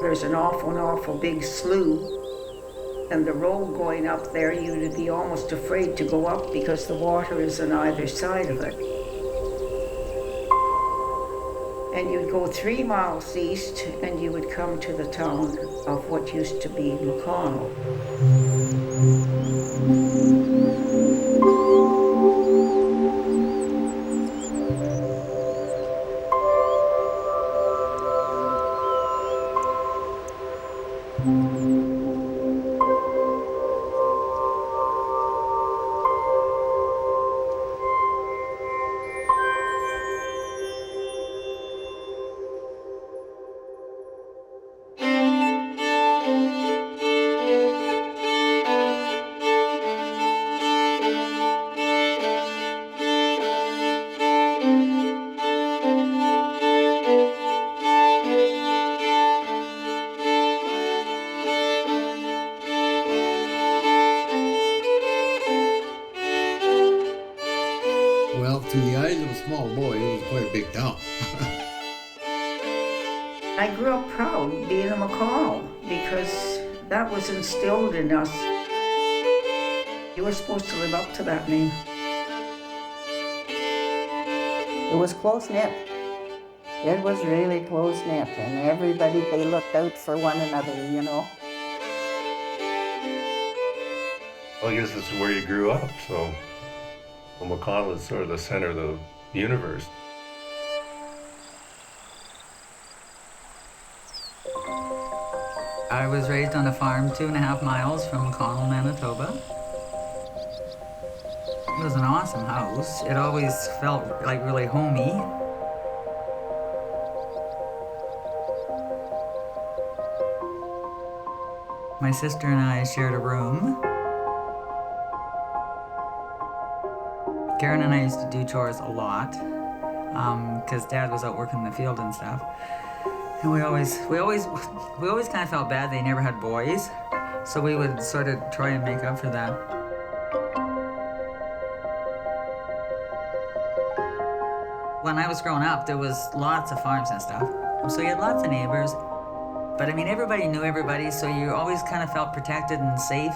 There's an awful big slough, and the road going up there, you'd be almost afraid to go up because the water is on either side of it. And you'd go 3 miles east and you would come to the town of what used to be McConnell. Well, to the eyes of a small boy, it was quite a big town. I grew up proud being a McConnell because that was instilled in us. You were supposed to live up to that name. It was close-knit. It was really close-knit, and everybody, they looked out for one another, you know. Well, I guess this is where you grew up, so well, McConnell is sort of the center of the universe. I was raised on a farm 2.5 miles from McConnell, Manitoba. It was an awesome house. It always felt like really homey. My sister and I shared a room. Karen and I used to do chores a lot because Dad was out working in the field and stuff. And we always kind of felt bad they never had boys, so we would sort of try and make up for that. When I was growing up, there was lots of farms and stuff, so you had lots of neighbors. But I mean, everybody knew everybody, so you always kind of felt protected and safe.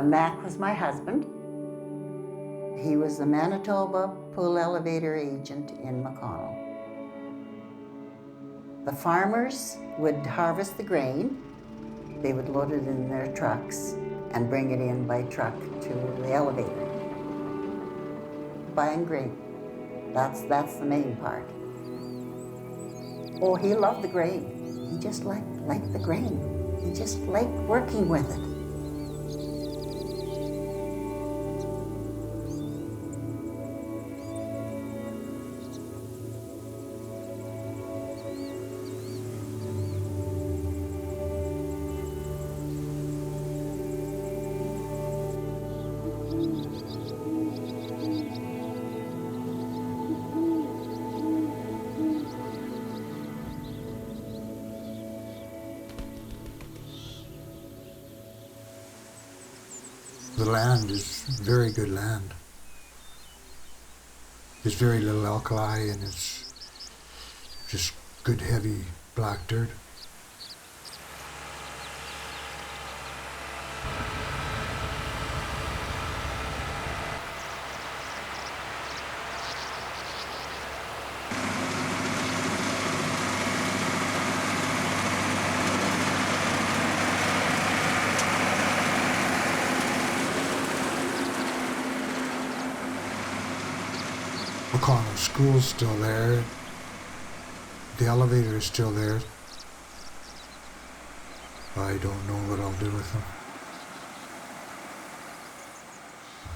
Mac was my husband. He was the Manitoba Pool Elevator Agent in McConnell. The farmers would harvest the grain. They would load it in their trucks and bring it in by truck to the elevator. Buying grain, that's the main part. Oh, he loved the grain. He just liked the grain. He just liked working with it. The land is very good land. There's very little alkali and it's just good heavy black dirt. McConnell School's still there. The elevator is still there. I don't know what I'll do with them.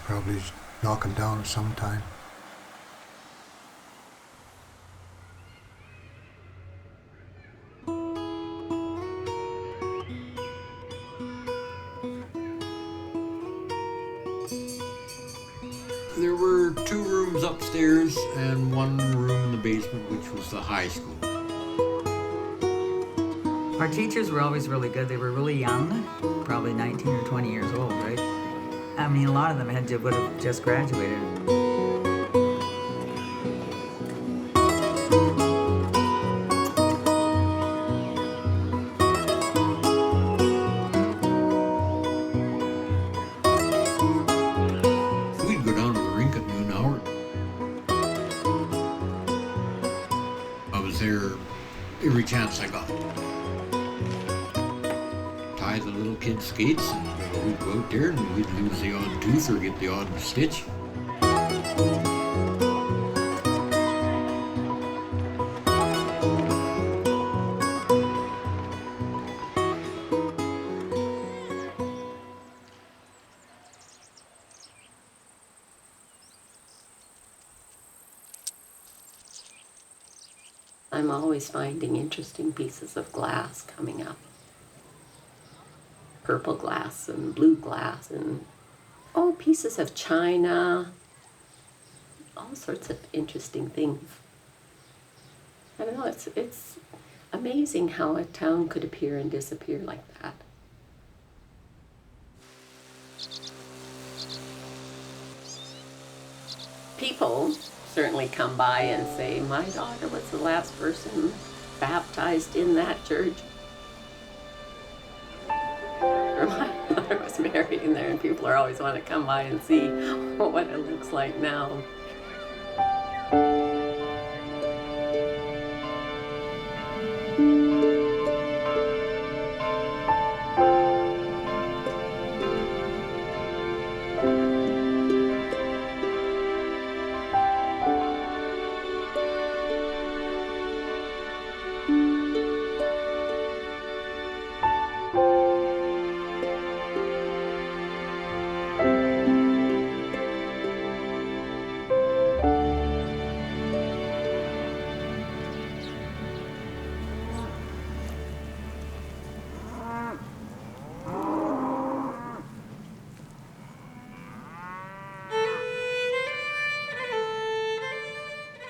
Probably knock them down sometime. There were 2 rooms upstairs and 1 room in the basement, which was the high school. Our teachers were always really good. They were really young, probably 19 or 20 years old, right? I mean, a lot of them would have just graduated. We'd go down to the rink at noon hour. I was there every chance I got. Tie the little kids' skates and we'd go out there and we'd lose the odd tooth or get the odd stitch. I'm always finding interesting pieces of glass coming up. Purple glass and blue glass and, pieces of china. All sorts of interesting things. I don't know, it's amazing how a town could appear and disappear like that. People certainly come by and say, my daughter was the last person baptized in that church. Or my mother was married in there, and people are always want to come by and see what it looks like now.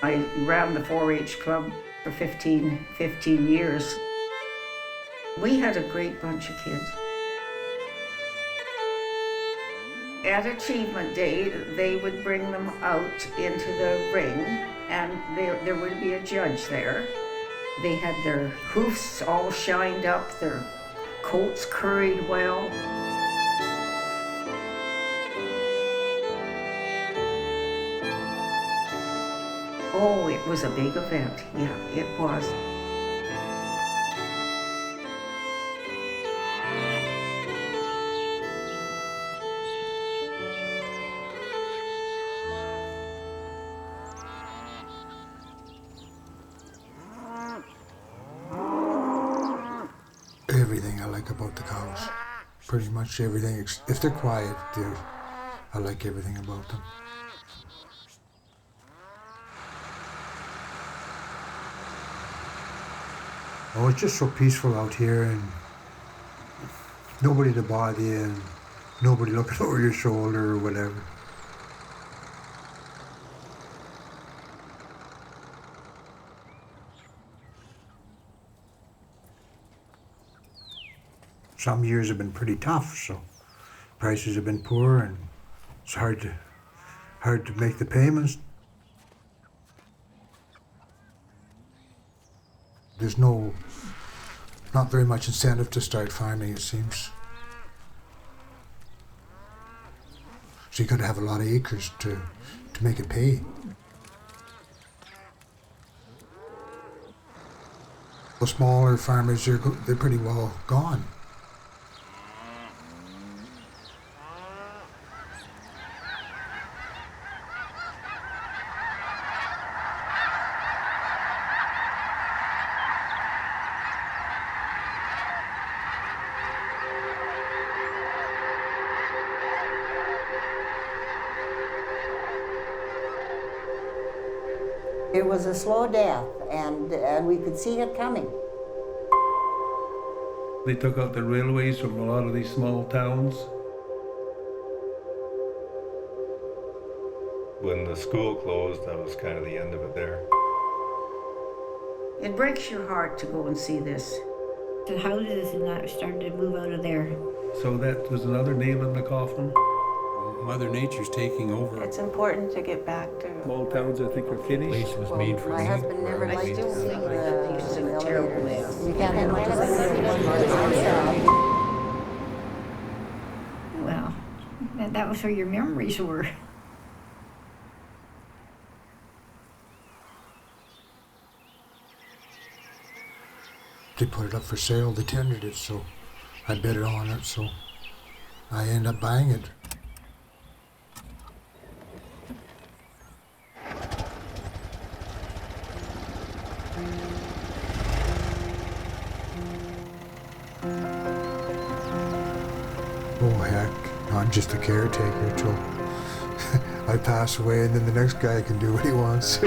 I ran the 4-H club for 15 years. We had a great bunch of kids. At Achievement Day, they would bring them out into the ring, and there would be a judge there. They had their hoofs all shined up, their coats curried well. Oh, it was a big event. Yeah, it was. Everything I like about the cows. Pretty much everything. If they're quiet, I like everything about them. Oh, it's just so peaceful out here and nobody to bother you and nobody looking over your shoulder or whatever. Some years have been pretty tough, so Prices have been poor and it's hard to make the payments. There's not very much incentive to start farming, it seems. So you got to have a lot of acres to make it pay. The smaller farmers, they're pretty well gone. It was a slow death, and we could see it coming. They took out the railways from a lot of these small towns. When the school closed, that was kind of the end of it there. It breaks your heart to go and see this. The houses and that started to move out of there. So that was another nail in the coffin. Mother Nature's taking over. It's important to get back to. Small towns, I think, are The finished. place was made for My me. husband never I liked still to see think the it's in a terrible mess. We can't have Well, that was where your memories were. They put it up for sale, they tendered it, so I bid it on it, so I ended up buying it. Oh heck, I'm just a caretaker till I pass away and then the next guy can do what he wants.